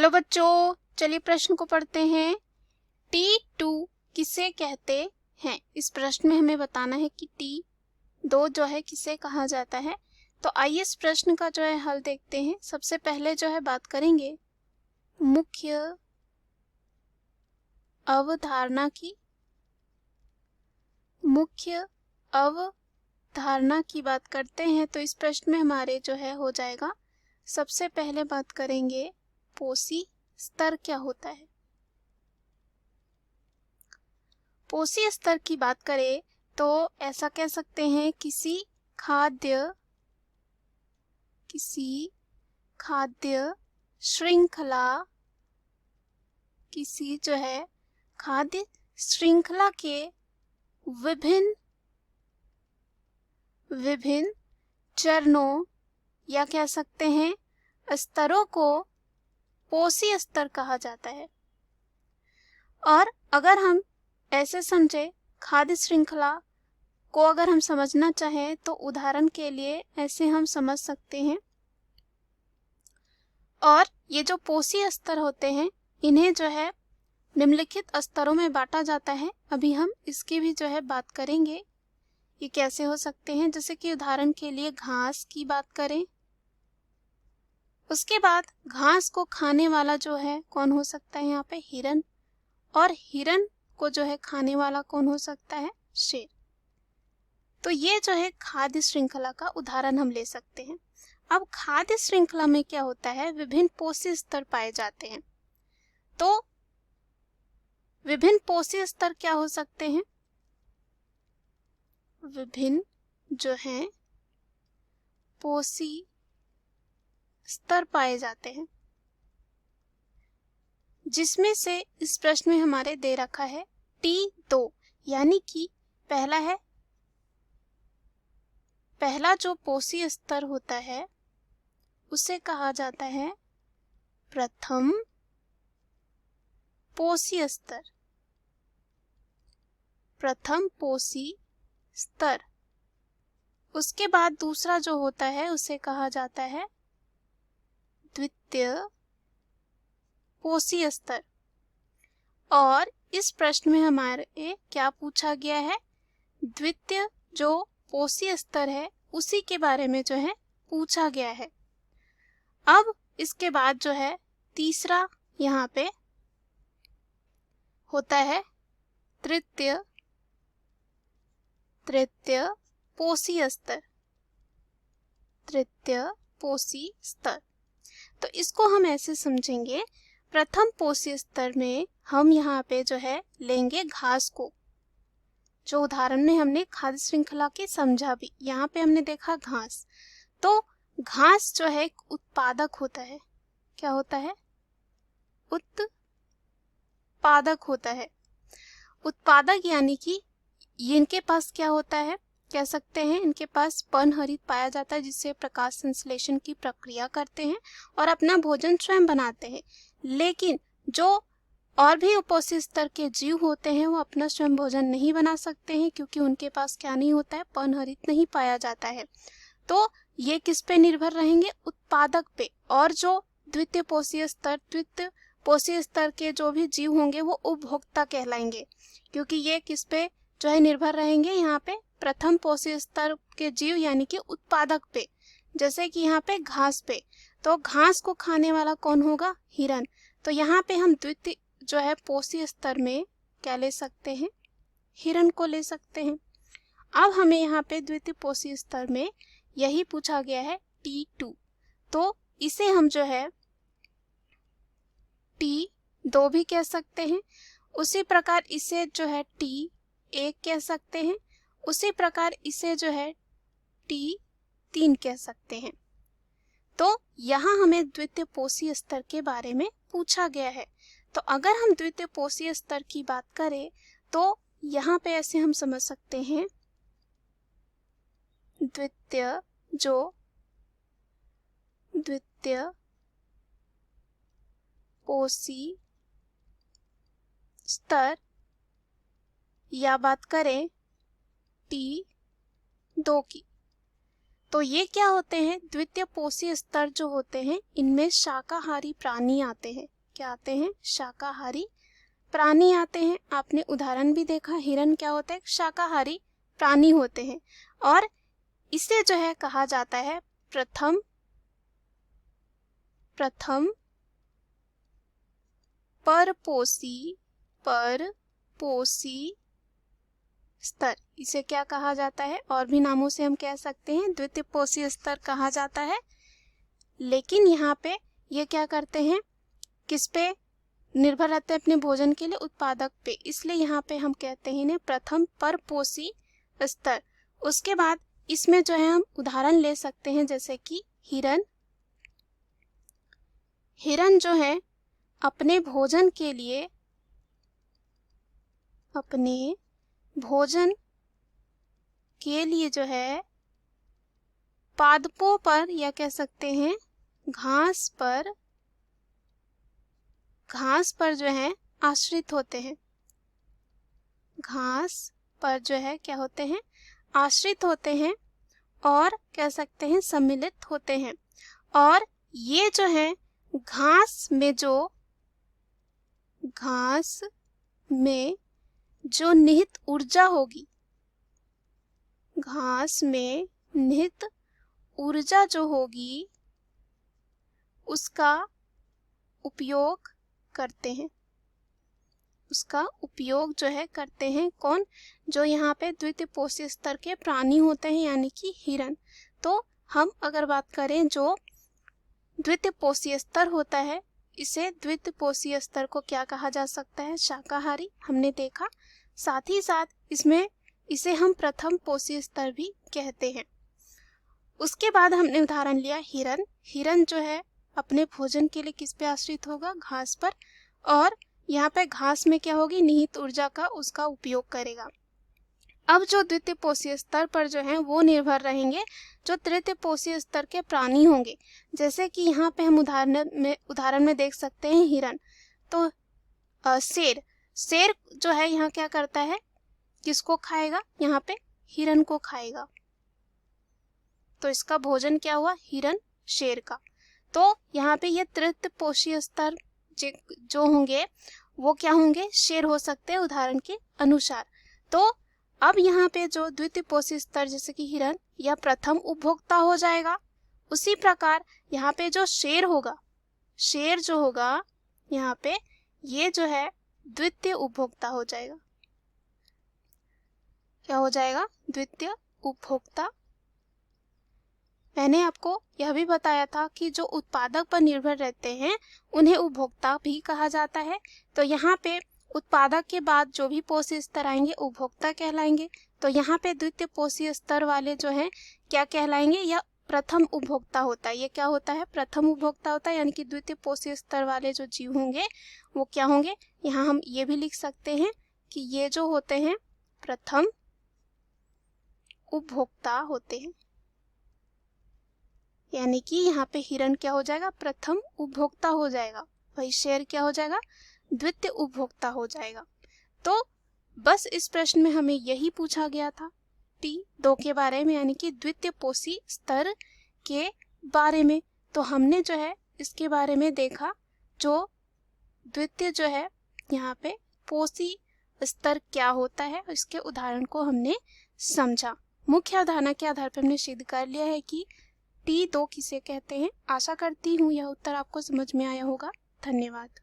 Hello बच्चों, चलिए प्रश्न को पढ़ते हैं। T2 किसे कहते हैं? इस प्रश्न में हमें बताना है कि T2 जो है किसे कहा जाता है। तो आइए इस प्रश्न का जो है हल देखते हैं। सबसे पहले जो है बात करेंगे मुख्य अवधारणा की। मुख्य अवधारणा की बात करते हैं तो इस प्रश्न में हमारे जो है हो जाएगा। सबसे पहले बात करेंगे पोसी स्तर क्या होता है। पोषी स्तर की बात करें तो ऐसा कह सकते हैं किसी खाद्य श्रृंखला, किसी जो है खाद्य श्रृंखला के विभिन्न चरणों या कह सकते हैं स्तरों को पोषी स्तर कहा जाता है। और अगर हम ऐसे समझे खाद्य श्रृंखला को, अगर हम समझना चाहें तो उदाहरण के लिए ऐसे हम समझ सकते हैं। और ये जो पोषी स्तर होते हैं इन्हें जो है निम्नलिखित स्तरों में बांटा जाता है। अभी हम इसकी भी जो है बात करेंगे ये कैसे हो सकते हैं। जैसे कि उदाहरण के लिए घास की बात करें, उसके बाद घास को खाने वाला जो है कौन हो सकता है यहाँ पे हिरन, और हिरन को जो है खाने वाला कौन हो सकता है शेर। तो ये जो है खाद्य श्रृंखला का उदाहरण हम ले सकते हैं। अब खाद्य श्रृंखला में क्या होता है, विभिन्न पोषी स्तर पाए जाते हैं। तो विभिन्न पोषी स्तर क्या हो सकते हैं, विभिन्न जो है पोषी स्तर पाए जाते हैं, जिसमें से इस प्रश्न में हमारे दे रखा है T2, यानी कि पहला जो पोषी स्तर होता है उसे कहा जाता है प्रथम पोषी स्तर। प्रथम पोषी स्तर। उसके बाद दूसरा जो होता है उसे कहा जाता है द्वितीय पोषी स्तर। और इस प्रश्न में हमारे क्या पूछा गया है, द्वितीय जो पोषी स्तर है उसी के बारे में जो है पूछा गया है। अब इसके बाद जो है तीसरा यहाँ पे होता है तृतीय पोषी स्तर। तृतीय पोषी स्तर। तो इसको हम ऐसे समझेंगे, प्रथम पोषी स्तर में हम यहाँ पे जो है लेंगे घास को, जो उदाहरण में हमने खाद्य श्रृंखला के समझा भी। यहाँ पे हमने देखा घास, तो घास जो है एक उत्पादक होता है। क्या होता है, उत्पादक होता है। उत्पादक यानी कि इनके पास क्या होता है, कह सकते हैं इनके पास पर्णहरित पाया जाता है, जिससे प्रकाश संश्लेषण की प्रक्रिया करते हैं और अपना भोजन स्वयं बनाते हैं। लेकिन जो और भी पोषी स्तर के जीव होते हैं वो अपना स्वयं भोजन नहीं बना सकते हैं, क्योंकि उनके पास क्या नहीं होता है, पर्णहरित नहीं पाया जाता है। तो ये किस पे निर्भर रहेंगे, उत्पादक पे। और जो द्वितीय पोषी स्तर के जो भी जीव होंगे वो उपभोक्ता कहलाएंगे, क्योंकि ये किस पे जो है निर्भर रहेंगे, यहाँ पे प्रथम पोषी स्तर के जीव यानी कि उत्पादक पे। जैसे कि यहाँ पे घास पे, तो घास को खाने वाला कौन होगा, हिरन। तो यहाँ पे हम द्वितीय जो है पोषी स्तर में क्या ले सकते हैं, हिरन को ले सकते हैं। अब हमें यहाँ पे द्वितीय पोषी स्तर में यही पूछा गया है T2, तो इसे हम जो है T2 भी कह सकते हैं। उसी प्रकार इसे जो है T1 कह सकते हैं। उसी प्रकार इसे जो है T3 कह सकते हैं। तो यहाँ हमें द्वितीय पोषी स्तर के बारे में पूछा गया है। तो अगर हम द्वितीय पोषी स्तर की बात करें तो यहाँ पे ऐसे हम समझ सकते हैं, द्वितीय पोषी स्तर, या बात करें T2 की, तो ये क्या होते हैं, द्वितीय पोषी स्तर जो होते हैं इनमें शाकाहारी प्राणी आते हैं। क्या आते हैं, शाकाहारी प्राणी आते हैं। आपने उदाहरण भी देखा, हिरन क्या होते हैं, शाकाहारी प्राणी होते हैं। और इसे जो है कहा जाता है प्रथम परपोषी स्तर, इसे क्या कहा जाता है, और भी नामों से हम कह सकते हैं द्वितीय पोषी स्तर कहा जाता है। लेकिन यहाँ पे ये क्या करते हैं, किस पे निर्भर रहते हैं अपने भोजन के लिए, उत्पादक पे, इसलिए यहाँ पे हम कहते हैं इन्हें प्रथम परपोषी स्तर। उसके बाद इसमें जो है हम उदाहरण ले सकते हैं, जैसे कि हिरन जो है अपने भोजन के लिए जो है पादपों पर, या कह सकते हैं घास पर जो है आश्रित होते हैं। घास पर जो है क्या होते हैं, आश्रित होते हैं, और कह सकते हैं सम्मिलित होते हैं। और ये जो है घास में जो निहित ऊर्जा होगी, घास में निहित ऊर्जा जो होगी उसका उपयोग करते हैं। कौन, जो यहाँ पे द्वितीय पोषी स्तर के प्राणी होते हैं, यानी कि हिरन। तो हम अगर बात करें जो द्वितीय पोषी स्तर होता है, इसे द्वितीय पोषी स्तर को क्या कहा जा सकता है, शाकाहारी, हमने देखा। साथ ही साथ इसे हम प्रथम पोषी स्तर भी कहते हैं। उसके बाद हमने उदाहरण लिया हिरन जो है अपने भोजन के लिए किस पे आश्रित होगा, घास पर, और यहाँ पे घास में क्या होगी, निहित ऊर्जा का उसका उपयोग करेगा। अब जो द्वितीय पोषी स्तर पर जो है वो निर्भर रहेंगे जो तृतीय पोषी स्तर के प्राणी होंगे। जैसे कि यहाँ पे हम उदाहरण में देख सकते हैं हिरन। तो शेर जो है यहाँ क्या करता है, किसको खाएगा, यहाँ पे हिरन को खाएगा। तो इसका भोजन क्या हुआ, हिरन शेर का। तो यहाँ पे ये तृतीय पोषी स्तर जो होंगे वो क्या होंगे, शेर हो सकते हैं उदाहरण के अनुसार। तो अब यहाँ पे जो द्वितीय पोषी स्तर जैसे कि हिरन, यह प्रथम उपभोक्ता हो जाएगा। उसी प्रकार यहाँ पे जो शेर जो होगा यहाँ पे, ये जो है द्वितीय उपभोक्ता हो जाएगा। क्या हो जाएगा, द्वितीय उपभोक्ता। मैंने आपको यह भी बताया था कि जो उत्पादक पर निर्भर रहते हैं उन्हें उपभोक्ता भी कहा जाता है। तो यहाँ पे उत्पादक के बाद जो भी पोषी स्तर आएंगे उपभोक्ता कहलाएंगे। तो यहाँ पे द्वितीय पोषी स्तर वाले जो हैं क्या कहलाएंगे, या प्रथम उपभोक्ता होता है। ये क्या होता है, प्रथम उपभोक्ता होता है, यानी कि द्वितीय पोषी स्तर वाले जो जीव होंगे वो क्या होंगे, यहाँ हम ये भी लिख सकते हैं कि ये जो होते हैं प्रथम उपभोक्ता होते हैं। यानी कि यहाँ पे हिरन क्या हो जाएगा, प्रथम उपभोक्ता हो जाएगा, वही शेर क्या हो जाएगा, द्वितीय उपभोक्ता हो जाएगा। तो बस इस प्रश्न में हमें यही पूछा गया था T2 के बारे में, यानी कि द्वितीय पोषी स्तर के बारे में। तो हमने जो है इसके बारे में देखा, जो द्वितीय जो है यहाँ पे पोषी स्तर क्या होता है, इसके उदाहरण को हमने समझा। मुख्य अवधारणा के आधार पर हमने सिद्ध कर लिया है कि T2 किसे कहते हैं। आशा करती हूँ यह उत्तर आपको समझ में आया होगा। धन्यवाद।